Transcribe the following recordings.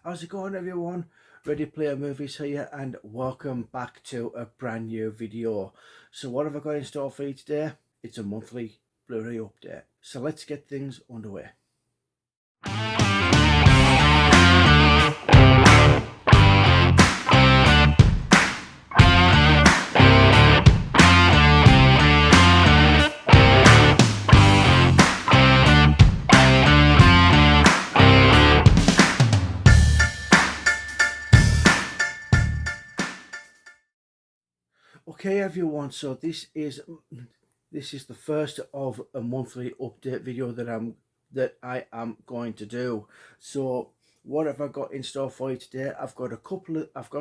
How's it going, everyone? Ready Player Movies here, and welcome back to a brand new video. So what have I got in store for you today? It's a monthly Blu-ray update. So let's get things underway. Okay, everyone, so this is the first of a monthly update video that I am going to do. So what have I got in store for you today? I've got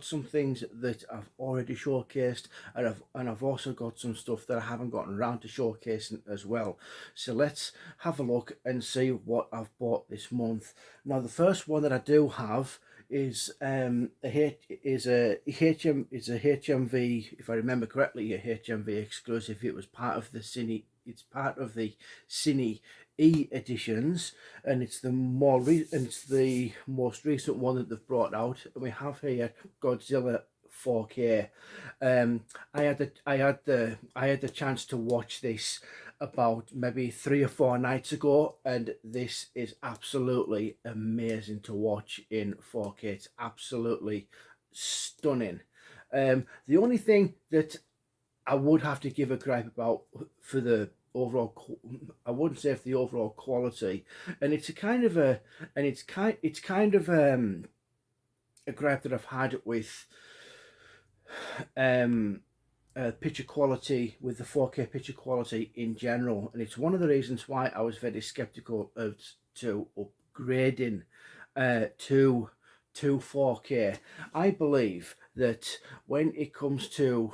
some things that I've already showcased, and I've also got some stuff that I haven't gotten around to showcasing as well. So let's have a look and see what I've bought this month. Now, the first one that I do have is a HMV, if I remember correctly, a HMV exclusive. It was part of the Cine. It's part of the Cine E editions, and it's the most recent one that they've brought out. And we have here Godzilla 4K. I had the chance to watch this about maybe 3 or 4 nights ago, and this is absolutely amazing to watch in 4K. It's absolutely stunning. The only thing that I would have to give a gripe about for the overall, I wouldn't say for the overall quality, and it's a kind of a gripe that I've had with picture quality, with the 4K picture quality in general, and it's one of the reasons why I was very skeptical of to upgrading to 4K. I believe that when it comes to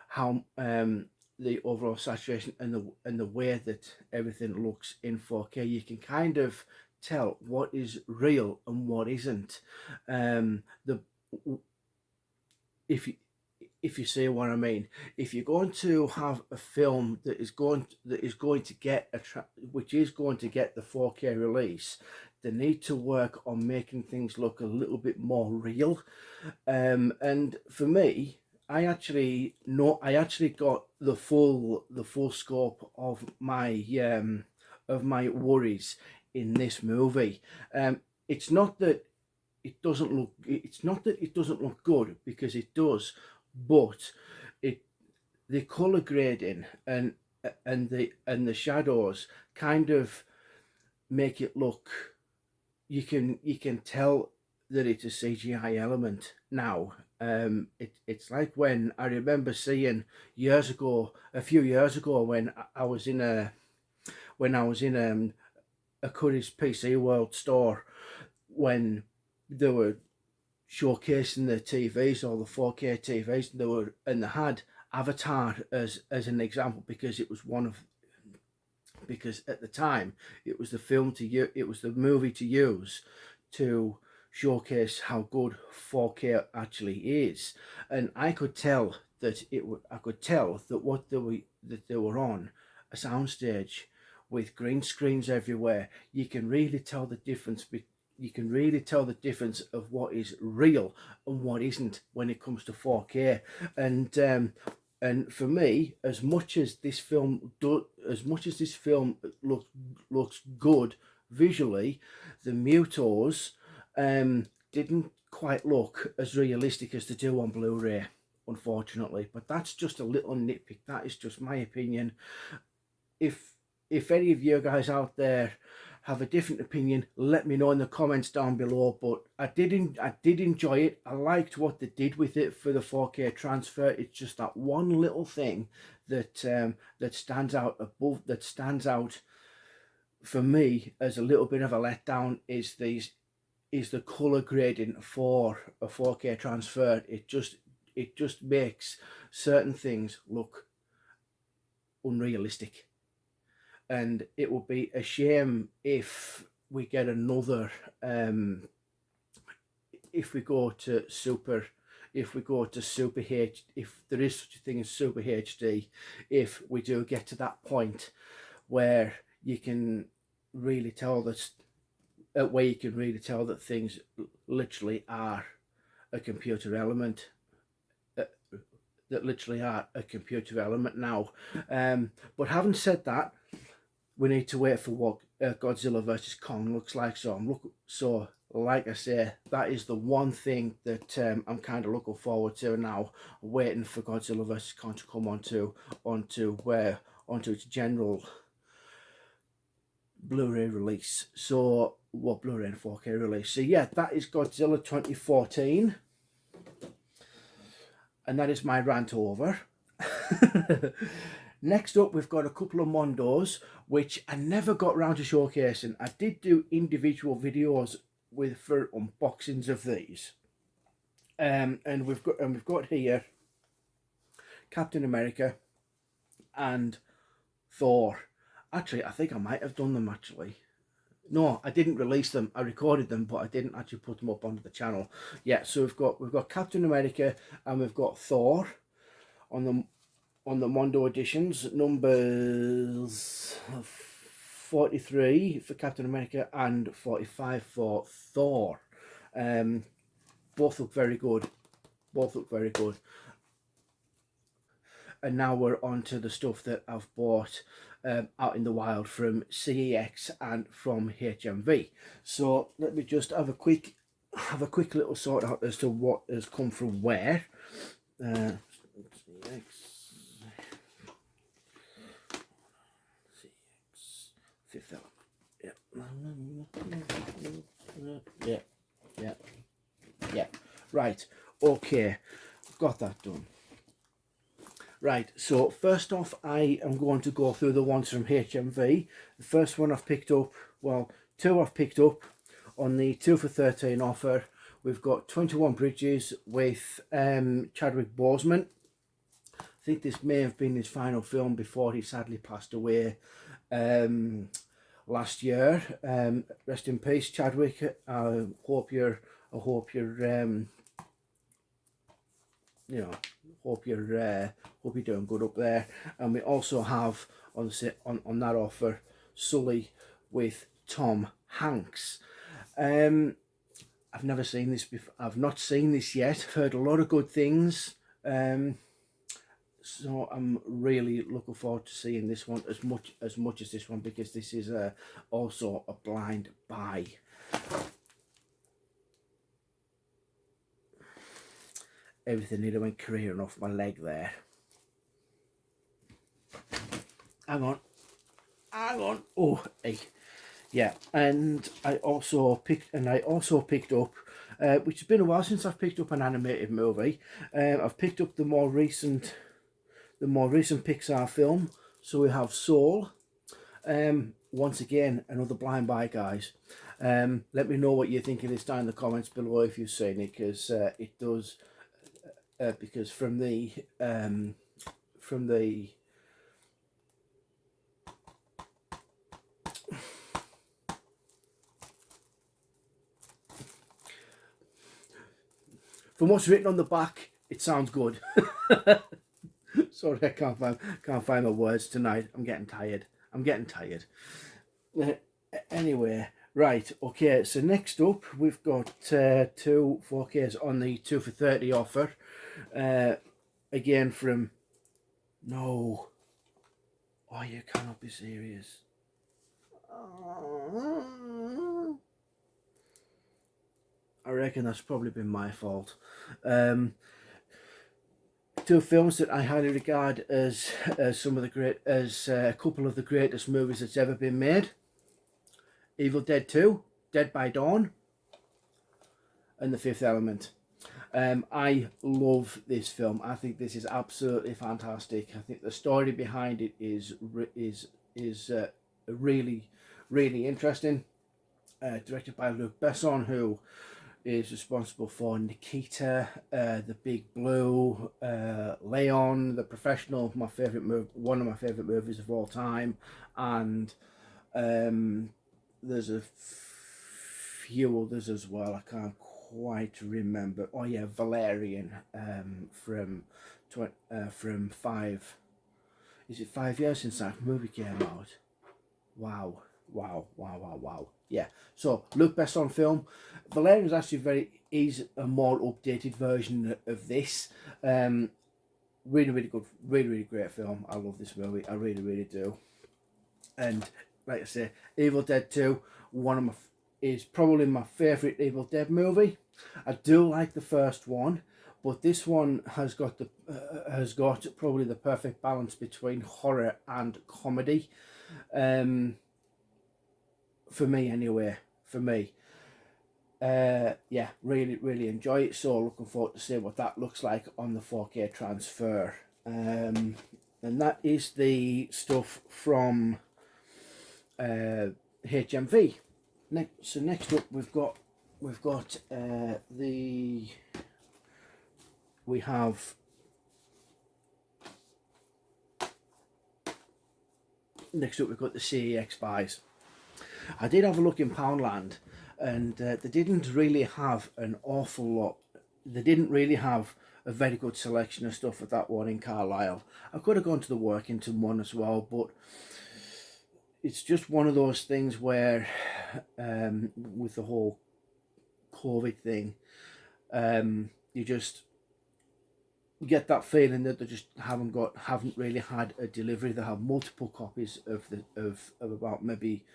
how the overall saturation and the way that everything looks in 4K, you can kind of tell what is real and what isn't. If you see what I mean, if you're going to have a film that is going to get which is going to get the 4K release, they need to work on making things look a little bit more real. And for me, I actually got the full scope of my worries in this movie. It's not that it doesn't look good, because it does, but the color grading and the shadows kind of make it look, you can tell that it's a CGI element now. It's like when I remember seeing a few years ago, when I was in a Curry's PC World store, when they were showcasing the TVs, or the 4K TVs, and they had Avatar as an example, because it was because at the time it was the movie to use to showcase how good 4K actually is. And I could tell that what they were on a soundstage with green screens everywhere. You can really tell the difference of what is real and what isn't when it comes to 4K. And for me, as much as this film looks good visually, the Mutos didn't quite look as realistic as they do on Blu-ray, unfortunately. But that's just a little nitpick. That is just my opinion. If any of you guys out there have a different opinion, let me know in the comments down below. But I did enjoy it. I liked what they did with it for the 4K transfer. It's just that one little thing that stands out for me as a little bit of a letdown, is the color grading for a 4K transfer. It just makes certain things look unrealistic. And it would be a shame if we get another if we go to Super HD, if there is such a thing as Super HD, if we do get to that point where you can really tell that things literally are a computer element. uh, that literally are a computer element now. But having said that, we need to wait for what Godzilla versus Kong looks like. So like I say, that is the one thing that I'm kind of looking forward to now. Waiting for Godzilla versus Kong to come onto its general Blu-ray release. So Blu-ray and 4K release. So yeah, that is Godzilla 2014, and that is my rant over. Next up, we've got a couple of Mondos, which I never got round to showcasing. I did do individual videos for unboxings of these, and we've got here Captain America and Thor. Actually, I think I might have done them actually. No, I didn't release them. I recorded them, but I didn't actually put them up onto the channel. Yeah, so we've got Captain America and we've got Thor on the Mondo editions, numbers 43 for Captain America and 45 for Thor. Both look very good. Both look very good. And now we're on to the stuff that I've bought out in the wild from CEX and from HMV. So let me just have a quick little sort out as to what has come from where. CEX, Fifth Element. Yeah. Right. Okay. Got that done. Right, so first off, I am going to go through the ones from HMV. The first one I've picked up, well, two I've picked up on the 2 for 13 offer. We've got 21 Bridges with Chadwick Boseman. I think this may have been his final film before he sadly passed away last year. Rest in peace, Chadwick. I hope you're hope you're doing good up there. And we also have on that offer Sully with Tom Hanks. I've never seen this before. I've not seen this yet. I've heard a lot of good things. So I'm really looking forward to seeing this one as much as this one, because this is also a blind buy. Everything nearly went careering off my leg there. Hang on. Oh, hey. Yeah, and I also picked up, which has been a while since I've picked up an animated movie. I've picked up the more recent Pixar film. So we have Soul. Once again, another blind buy, guys. Let me know what you think of this down in the comments below if you've seen it, because it does. Because from what's written on the back, it sounds good. Sorry, I can't find my words tonight. I'm getting tired. Anyway, right, okay, so next up we've got two 4Ks on the 2 for 30 offer. Again from no. Oh, you cannot be serious. I reckon that's probably been my fault. Two films that I highly regard as a couple of the greatest movies that's ever been made. Evil Dead 2, Dead by Dawn, and The Fifth Element. I love this film. I think this is absolutely fantastic. I think the story behind it is really, really interesting. Directed by Luc Besson, who is responsible for Nikita, The Big Blue, Leon, The Professional, one of my favourite movies of all time, and there's a few others as well. I can't quite remember. Oh yeah, Valerian, from 5. Is it 5 years since that movie came out? Wow. Yeah. So Luc Besson film. Valerian is actually is a more updated version of this. Really, really good, really great film. I love this movie. I really do. And like I say, Evil Dead 2, one of my is probably my favourite Evil Dead movie. I do like the first one, but this one has got probably the perfect balance between horror and comedy. Um, for me anyway. For me. Yeah, really enjoy it. So looking forward to see what that looks like on the 4K transfer. And that is the stuff from HMV. Next up we have next up we've got the CEX buys. I did have a look in Poundland, and they didn't really have an awful lot. They didn't really have a very good selection of stuff at that one in Carlisle. I could have gone to the Workington one as well, but it's just one of those things where, with the whole COVID thing, you just get that feeling that they just haven't really had a delivery. They have multiple copies of about maybe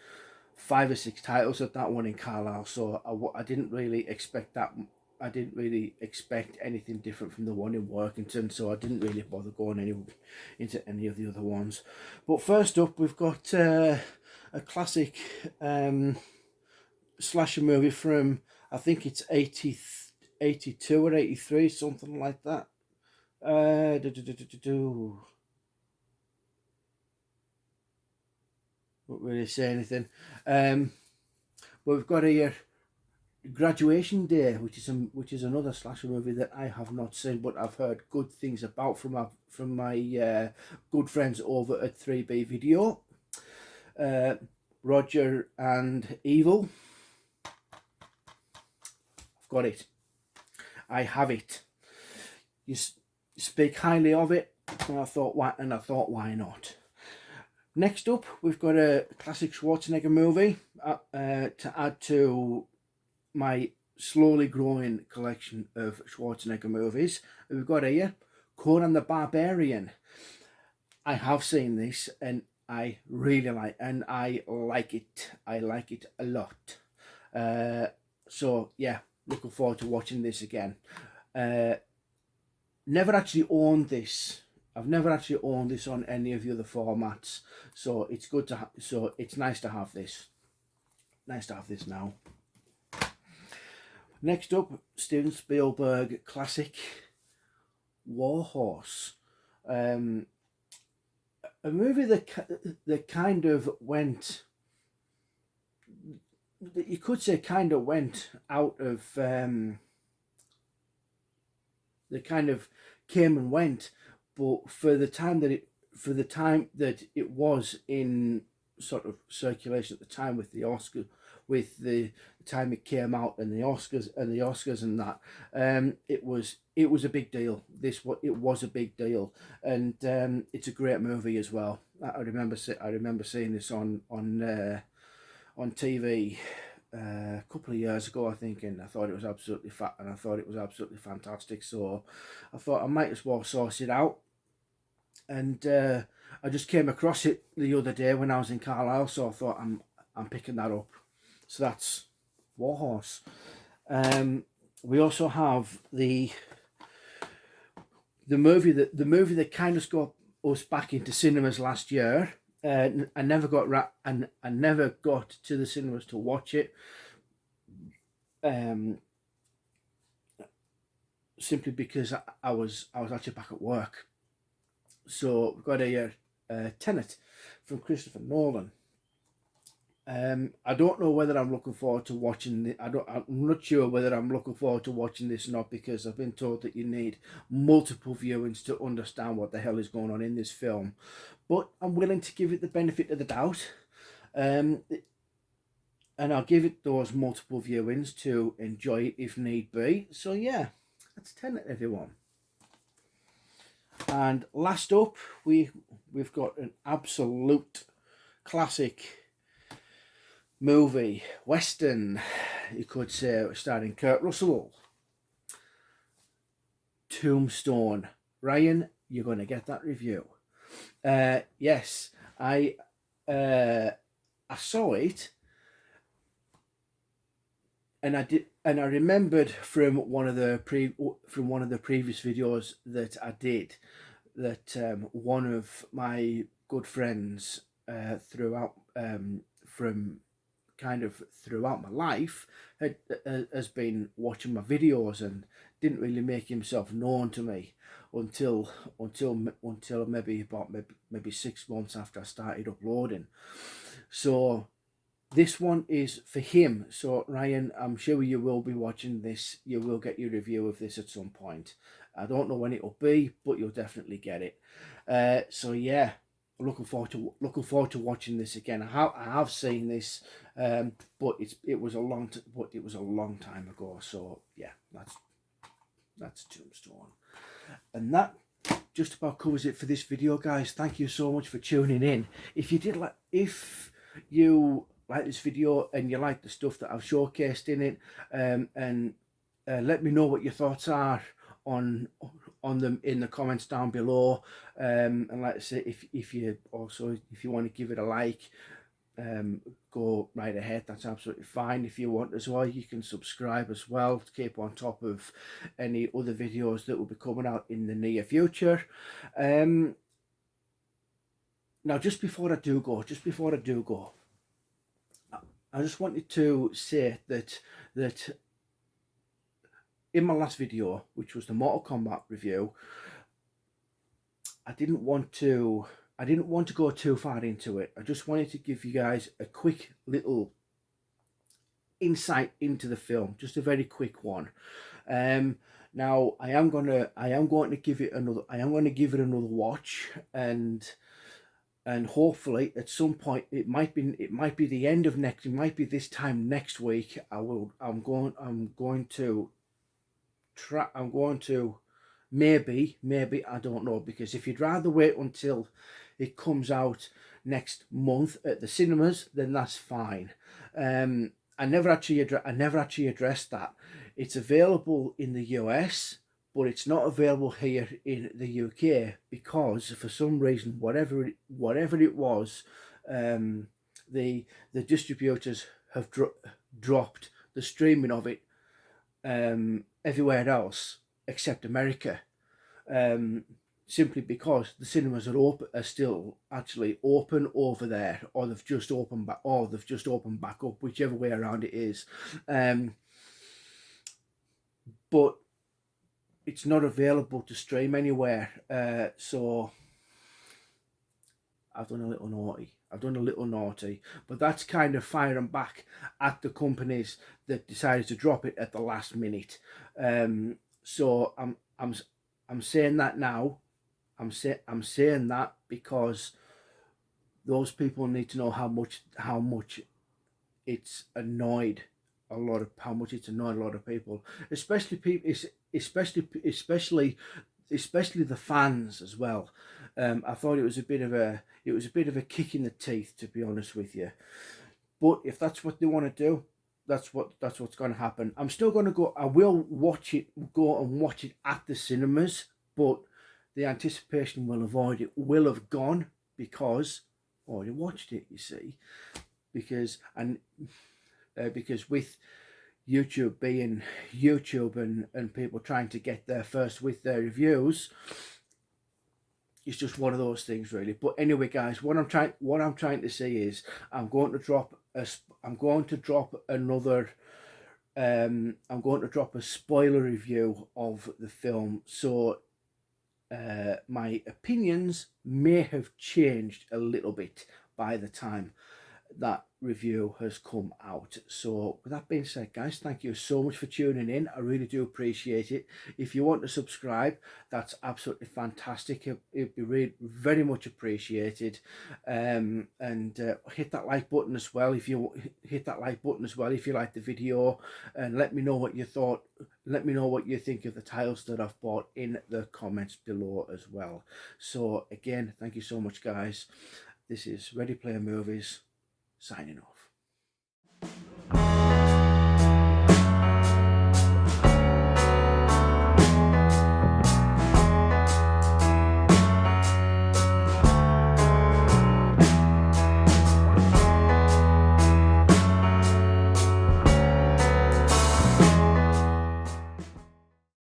5 or 6 titles at that one in Carlisle, so I didn't really expect that. I didn't really expect anything different from the one in Workington, so I didn't really bother going into any of the other ones. But first up, we've got a classic slasher movie from, I think it's 82 or 83, something like that. Won't really say anything. But we've got here Graduation Day, which is another slasher movie that I have not seen, but I've heard good things about from my good friends over at 3B Video. Roger and Evil. I've got it. I have it. You speak highly of it, and I thought why not? Next up, we've got a classic Schwarzenegger movie to add to my slowly growing collection of Schwarzenegger movies. We've got here Conan the Barbarian. I have seen this and I really like it. I like it a lot. So yeah, looking forward to watching this again. Never actually owned this. I've never actually owned this on any of the other formats, so it's good to so it's nice to have this. Nice to have this now. Next up, Steven Spielberg classic Warhorse. A movie that kind of went, that you could say kind of went out of, that kind of came and went, but for the time that it was in sort of circulation at the time with the Oscar, with the time it came out and the Oscars and that, it was a big deal. It was a big deal, and it's a great movie as well. I remember seeing this on TV a couple of years ago, I think, and I thought it was absolutely fantastic. So I thought I might as well source it out, and I just came across it the other day when I was in Carlisle, so I thought I'm picking that up. So that's Warhorse. We also have the movie that kind of got us back into cinemas last year. I never got to the cinemas to watch it, simply because I was actually back at work. So we've got a Tenet from Christopher Nolan. I don't know whether I'm looking forward to watching I'm not sure whether I'm looking forward to watching this or not, because I've been told that you need multiple viewings to understand what the hell is going on in this film. But I'm willing to give it the benefit of the doubt, and I'll give it those multiple viewings to enjoy it if need be. So yeah, that's Tenet, everyone. And last up, we've got an absolute classic movie, western, you could say, starring Kurt Russell, Tombstone. Ryan, you're going to get that review. Yes, I saw it, and I remembered from one of the previous videos that I did that one of my good friends throughout from kind of throughout my life has been watching my videos and didn't really make himself known to me until maybe 6 months after I started uploading. So this one is for him. So Ryan, I'm sure you will be watching this. You will get your review of this at some point. I don't know when it will be, but you'll definitely get it. So yeah, looking forward to watching this again. I have seen this, but it was a long time ago. So yeah, that's Tombstone, and that just about covers it for this video, guys. Thank you so much for tuning in. If you like this video and you like the stuff that I've showcased in it, and let me know what your thoughts are on them in the comments down below, and like I say, if you want to give it a like, go right ahead, that's absolutely fine. If you want as well, you can subscribe as well to keep on top of any other videos that will be coming out in the near future. Now just before I do go, I just wanted to say that in my last video, which was the Mortal Kombat review, I didn't want to go too far into it. I just wanted to give you guys a quick little insight into the film, just a very quick one. Now I am going to give it another watch, and hopefully at some point it might be the end of next, it might be this time next week. I'm going to maybe, I don't know, because if you'd rather wait until it comes out next month at the cinemas, then that's fine. I never actually addressed that. It's available in the US, but it's not available here in the UK because for some reason, whatever it was, the distributors have dropped the streaming of it everywhere else except America, simply because the cinemas are still actually open over there, or they've just opened back up, whichever way around it is. But it's not available to stream anywhere. So I've done a little naughty, but that's kind of firing back at the companies that decided to drop it at the last minute. So I'm saying that now. I'm saying that because those people need to know how much it's annoyed a lot of people, especially the fans as well. I thought it was a bit of a kick in the teeth, to be honest with you. But if that's what they want to do, that's what's going to happen. I'm still going to go. I will go and watch it at the cinemas, but the anticipation will have gone because I already watched it. You see, because with YouTube being YouTube and people trying to get there first with their reviews, it's just one of those things, really. But anyway, guys, what I'm trying to say is I'm going to drop a spoiler review of the film. So my opinions may have changed a little bit by the time that review has come out. So with that being said, guys, thank you so much for tuning in. I really do appreciate it. If you want to subscribe, that's absolutely fantastic. It'd be really very much appreciated. And hit that like button as well if you like the video, and let me know what you thought. Let me know what you think of the titles that I've bought in the comments below as well. So again, thank you so much, guys. This is Ready Player Movies, signing off.